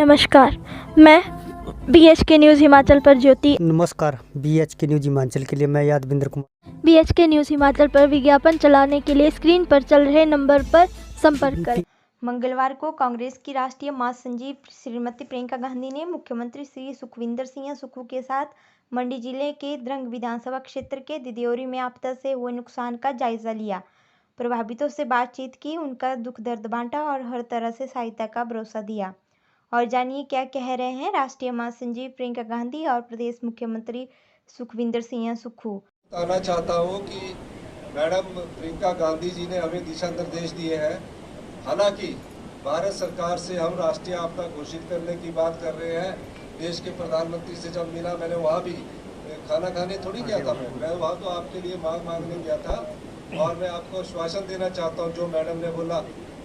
नमस्कार, मैं BHK news Himachal पर ज्योति। नमस्कार, BHK न्यूज़ हिमाचल के लिए मैं यादविंद्र कुमार। BHK न्यूज़ हिमाचल पर विज्ञापन चलाने के लिए स्क्रीन पर चल रहे नंबर पर संपर्क करें। मंगलवार को कांग्रेस की राष्ट्रीय महासचिव श्रीमती प्रियंका गांधी ने मुख्यमंत्री श्री सुखविंदर सिंह सुक्खू के साथ मंडी जिले के द्रंग विधानसभा क्षेत्र के दिदियोरी में आपदा से हुए नुकसान का जायजा लिया, प्रभावितों से बातचीत की, उनका दुख दर्द बांटा और हर तरह से सहायता का भरोसा दिया। और जानिए क्या कह रहे हैं राष्ट्रीय महासचिव प्रियंका गांधी और प्रदेश मुख्यमंत्री सुखविंदर सिंह सुक्खू। बताना चाहता हूँ कि मैडम प्रियंका गांधी जी ने हमें दिशा निर्देश दिए हैं। हालांकि भारत सरकार से हम राष्ट्रीय आपदा घोषित करने की बात कर रहे हैं। देश के प्रधानमंत्री से जब मिला, मैंने वहाँ भी खाना खाने थोड़ी गया था, मैं वहाँ तो आपके लिए मांगने गया था। और मैं आपको आश्वासन देना चाहता हूँ, जो मैडम ने बोला,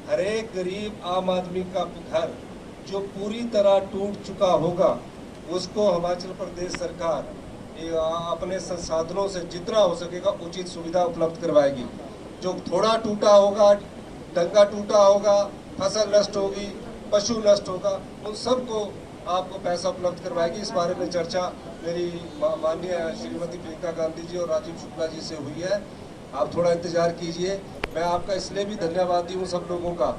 हर एक गरीब आम आदमी का घर जो पूरी तरह टूट चुका होगा उसको हिमाचल प्रदेश सरकार अपने संसाधनों से जितना हो सकेगा उचित सुविधा उपलब्ध करवाएगी। जो थोड़ा टूटा होगा, डंगा टूटा होगा, फसल नष्ट होगी, पशु नष्ट होगा, उन सबको आपको पैसा उपलब्ध करवाएगी। इस बारे में चर्चा मेरी माननीय श्रीमती प्रियंका गांधी जी और राजीव शुक्ला जी से हुई है। आप थोड़ा इंतजार कीजिए। मैं आपका इसलिए भी धन्यवादी हूँ सब लोगों का,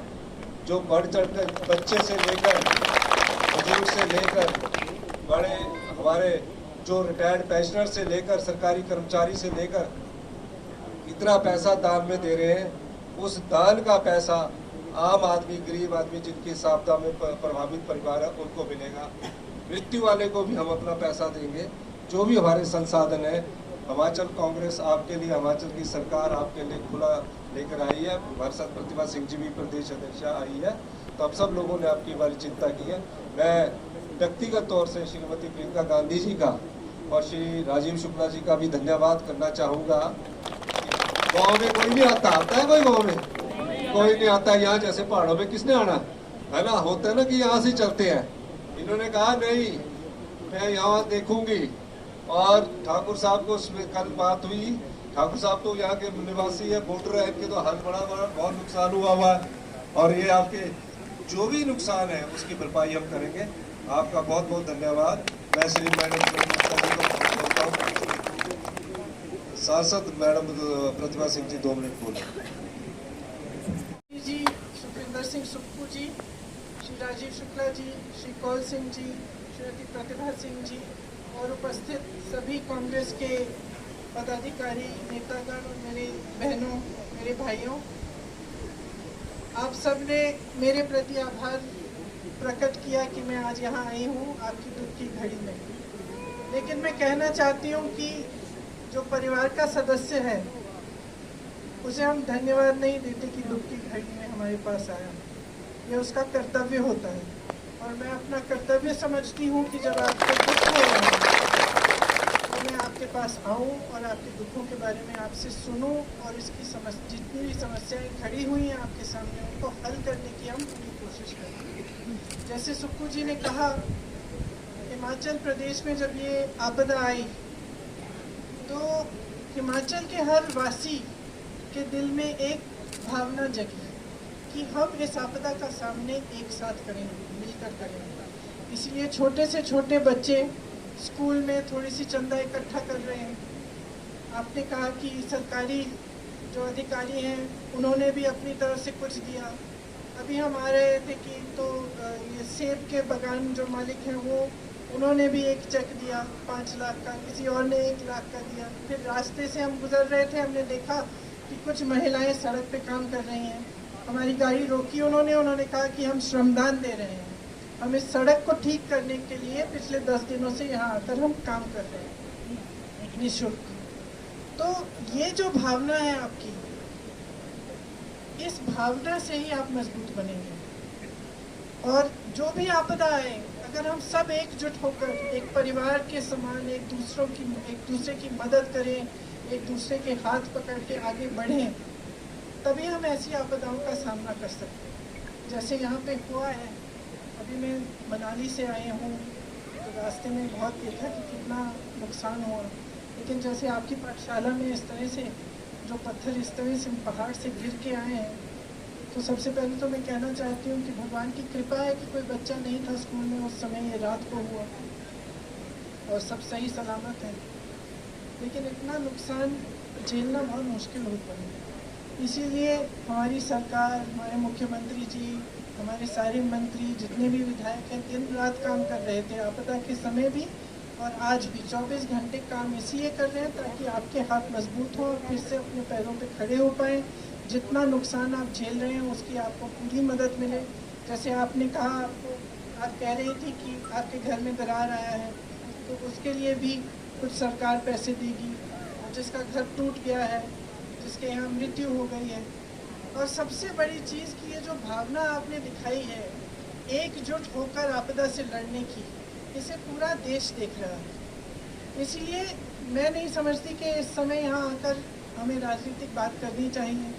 जो बढ़ चढ़ कर बच्चे से लेकर बुजुर्ग से लेकर बड़े हमारे जो रिटायर्ड पेंशनर से लेकर सरकारी कर्मचारी से लेकर इतना पैसा दान में दे रहे हैं। उस दान का पैसा आम आदमी, गरीब आदमी जिनकी इस आपदा में प्रभावित परिवार है उनको मिलेगा। मृत्यु वाले को भी हम अपना पैसा देंगे। जो भी हमारे संसाधन है, हिमाचल कांग्रेस आपके लिए, हिमाचल की सरकार आपके लिए खुला लेकर आई है। हमारे साथ प्रतिभा सिंह जी भी प्रदेश अध्यक्ष आई है, तो अब सब लोगों ने आपकी बारी चिंता की है। मैं व्यक्तिगत तौर से श्रीमती प्रियंका गांधी जी का और श्री राजीव शुक्ला जी का भी धन्यवाद करना चाहूँगा। गाँव में कोई नहीं आता है, कोई गाँव में कोई नहीं आता है। यहाँ जैसे पहाड़ों में किसने आना है ना, होता है ना कि यहाँ से चलते हैं। इन्होंने कहा नहीं, मैं यहाँ देखूंगी। और ठाकुर साहब को कल बात हुई, ठाकुर साहब तो यहाँ के निवासी है, वोटर है, इनके तो हर बड़ा बहुत नुकसान हुआ है। और ये आपके जो भी नुकसान है उसकी भरपाई हम करेंगे। आपका बहुत बहुत धन्यवाद। मैं श्री मैडम बोलता हूँ, सांसद मैडम प्रतिभा सिंह जी 2 मिनट बोले। जी सुखविंदर सिंह सुक्खू जी, श्री राजीव शुक्ला जी, श्री कौल सिंह जी, श्रीमती प्रतिभा सिंह जी और उपस्थित सभी कांग्रेस के पदाधिकारी, नेतागण और मेरी बहनों, मेरे भाइयों, आप सब ने मेरे प्रति आभार प्रकट किया कि मैं आज यहाँ आई हूँ आपकी दुख की घड़ी में। लेकिन मैं कहना चाहती हूँ कि जो परिवार का सदस्य है उसे हम धन्यवाद नहीं देते कि दुख की घड़ी में हमारे पास आया। यह उसका कर्तव्य होता है और मैं अपना कर्तव्य समझती हूँ कि जब आपको दुख हो रहा है तो मैं आपके पास आऊँ और आपके दुखों के बारे में आपसे सुनूँ और इसकी जितनी भी समस्याएं खड़ी हुई हैं आपके सामने उनको हल करने की हम पूरी कोशिश करें। जैसे सुक्खू जी ने कहा, हिमाचल प्रदेश में जब ये आपदा आई तो हिमाचल के हर वासी के दिल में एक भावना जगी कि हम इस आपदा का सामने एक साथ करेंगे, मिलकर करेंगे। इसलिए छोटे से छोटे बच्चे स्कूल में थोड़ी सी चंदा इकट्ठा कर रहे हैं। आपने कहा कि सरकारी जो अधिकारी हैं उन्होंने भी अपनी तरफ से कुछ दिया। अभी हम आ रहे थे कि तो ये सेब के बागान जो मालिक हैं उन्होंने भी एक चेक दिया 5 लाख का, किसी और ने 1 लाख का दिया। फिर रास्ते से हम गुजर रहे थे, हमने देखा कि कुछ महिलाएं सड़क पे काम कर रही हैं। हमारी गाड़ी रोकी उन्होंने कहा कि हम श्रमदान दे रहे हैं, हम इस सड़क को ठीक करने के लिए पिछले 10 दिनों से यहाँ आकर हम काम कर रहे हैं निःशुल्क। तो ये जो भावना है आपकी, इस भावना से ही आप मजबूत बनेंगे। और जो भी आपदा आए, अगर हम सब एकजुट होकर एक परिवार के समान एक दूसरे की मदद करें, एक दूसरे के हाथ पकड़ के आगे बढ़ें, तभी हम ऐसी आपदाओं का सामना कर सकते हैं। जैसे यहाँ पे हुआ है, अभी मैं मनाली से आए हूँ तो रास्ते में बहुत देखा कि कितना नुकसान हुआ। लेकिन जैसे आपकी पाठशाला में इस तरह से जो पत्थर इस तरह से पहाड़ से गिर के आए हैं तो सबसे पहले तो मैं कहना चाहती हूँ कि भगवान की कृपा है कि कोई बच्चा नहीं था स्कूल में उस समय, ये रात को हुआ और सब सही सलामत है। लेकिन इतना नुकसान झेलना बहुत मुश्किल होता है, इसीलिए हमारी सरकार, हमारे मुख्यमंत्री जी, हमारे सारे मंत्री, जितने भी विधायक हैं, दिन रात काम कर रहे थे, आपदा के समय भी और आज भी 24 घंटे काम इसलिए कर रहे हैं ताकि आपके हाथ मजबूत हों और फिर से अपने पैरों पे खड़े हो पाएँ। जितना नुकसान आप झेल रहे हैं उसकी आपको पूरी मदद मिले। जैसे आपने कहा, आप कह रही थी कि आपके घर में दरार आया है, तो उसके लिए भी कुछ सरकार पैसे देगी। जिसका घर टूट गया है, जिसके यहाँ मृत्यु हो गई है, और सबसे बड़ी चीज़ की ये जो भावना आपने दिखाई है एकजुट होकर आपदा से लड़ने की, इसे पूरा देश देख रहा है। इसलिए मैं नहीं समझती कि इस समय यहाँ आकर हमें राजनीतिक बात करनी चाहिए।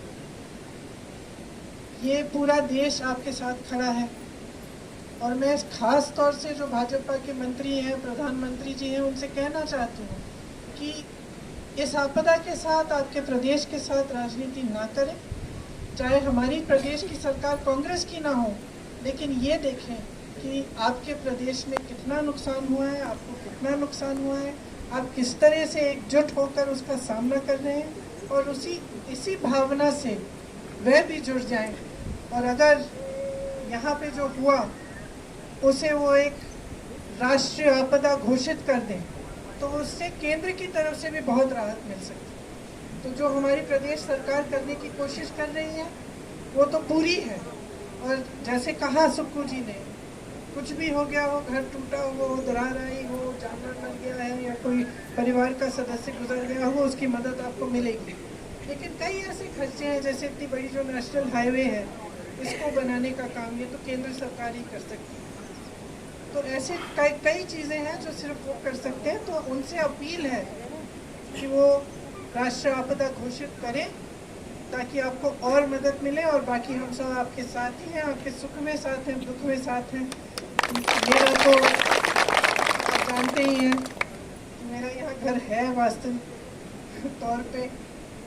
ये पूरा देश आपके साथ खड़ा है और मैं खास तौर से जो भाजपा के मंत्री हैं, प्रधानमंत्री जी हैं, उनसे कहना चाहती हूँ कि इस आपदा के साथ, आपके प्रदेश के साथ राजनीति ना करें। चाहे हमारी प्रदेश की सरकार कांग्रेस की ना हो, लेकिन ये देखें कि आपके प्रदेश में कितना नुकसान हुआ है, आपको कितना नुकसान हुआ है, आप किस तरह से एकजुट होकर उसका सामना कर रहे हैं, और इसी भावना से वह भी जुड़ जाएं। और अगर यहाँ पे जो हुआ उसे वो एक राष्ट्रीय आपदा घोषित कर दें, तो उससे केंद्र की तरफ से भी बहुत राहत मिल सकती है। तो जो हमारी प्रदेश सरकार करने की कोशिश कर रही है वो तो पूरी है। और जैसे कहा सुक्खू जी ने, कुछ भी हो गया हो, घर टूटा हो, दरार आई हो, जानवर मर गया है या कोई परिवार का सदस्य गुजर गया हो, उसकी मदद आपको मिलेगी। लेकिन कई ऐसे खर्चे हैं, जैसे इतनी बड़ी जो नेशनल हाईवे है, इसको बनाने का काम ये तो केंद्र सरकार ही कर सकती है। तो ऐसे कई चीज़ें हैं जो सिर्फ वो कर सकते हैं। तो उनसे अपील है कि वो राष्ट्रीय आपदा घोषित करें ताकि आपको और मदद मिले, और बाकी हम सब आपके साथ ही हैं, आपके सुख में साथ हैं, दुख में साथ हैं। मेरा तो आप जानते ही हैं, मेरा यहाँ घर है वास्तविक तौर पे,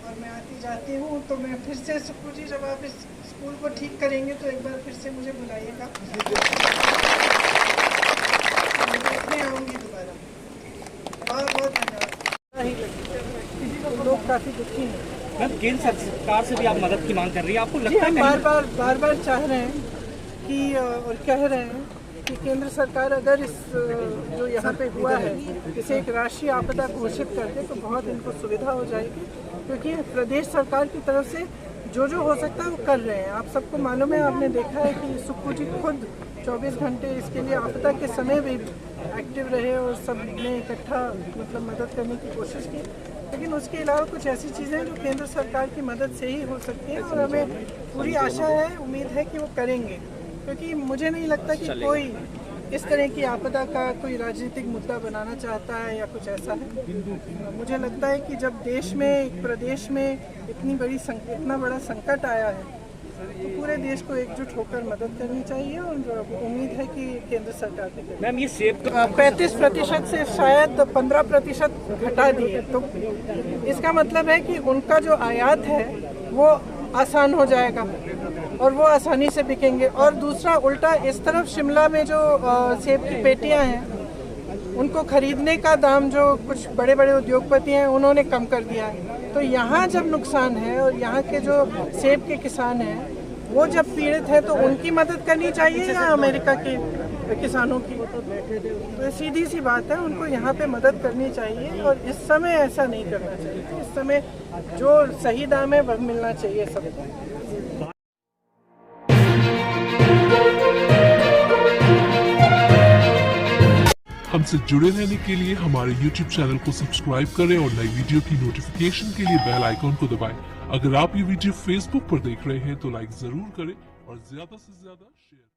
और मैं आती जाती हूँ। तो मैं फिर से सुक्खू जी, जब आप इस स्कूल को ठीक करेंगे तो एक बार फिर से मुझे बुलाइएगा, मैं आऊँगी दोबारा। बहुत बहुत धन्यवाद। लोग काफ़ी दुखी हैं। मैम, केंद्र सरकार से भी आप मदद की मांग कर रही है, आपको लगता है? हम बार बार चाह रहे हैं कि और कह रहे हैं कि केंद्र सरकार अगर इस जो यहाँ पे हुआ है इसे एक राष्ट्रीय आपदा घोषित कर दे तो बहुत इनको सुविधा हो जाएगी, क्योंकि प्रदेश सरकार की तरफ से जो हो सकता है वो कर रहे हैं। आप सबको मालूम है, आपने देखा है कि सुक्खू जी खुद 24 घंटे इसके लिए आपदा के समय भी एक्टिव रहे और सब ने इकट्ठा मतलब मदद करने की कोशिश की। लेकिन उसके अलावा कुछ ऐसी चीज़ें हैं जो केंद्र सरकार की मदद से ही हो सकती हैं, और हमें पूरी आशा है, उम्मीद है कि वो करेंगे। क्योंकि मुझे नहीं लगता कि कोई इस तरह की आपदा का कोई राजनीतिक मुद्दा बनाना चाहता है या कुछ ऐसा है। मुझे लगता है कि जब देश में, एक प्रदेश में इतना बड़ा संकट आया है तो पूरे देश को एकजुट होकर मदद करनी चाहिए, और उम्मीद है कि केंद्र सरकार ने मैम ये सेब 35% से शायद 15% घटा दिए, तो इसका मतलब है कि उनका जो आयात है वो आसान हो जाएगा और वो आसानी से बिकेंगे। और दूसरा उल्टा इस तरफ शिमला में जो सेब की पेटियां हैं उनको खरीदने का दाम जो कुछ बड़े बड़े उद्योगपति हैं उन्होंने कम कर दिया है। तो यहाँ जब नुकसान है और यहाँ के जो सेब के किसान हैं वो जब पीड़ित है तो उनकी मदद करनी चाहिए या अमेरिका के किसानों की? तो सीधी सी बात है, उनको यहाँ पे मदद करनी चाहिए और इस समय ऐसा नहीं करना चाहिए। इस समय जो सही दाम है वह मिलना चाहिए सबको। हमसे जुड़े रहने के लिए हमारे YouTube चैनल को सब्सक्राइब करें और नई वीडियो की नोटिफिकेशन के लिए बेल आइकॉन को दबाएं। अगर आप ये वीडियो Facebook पर देख रहे हैं तो लाइक जरूर करें और ज्यादा से ज्यादा शेयर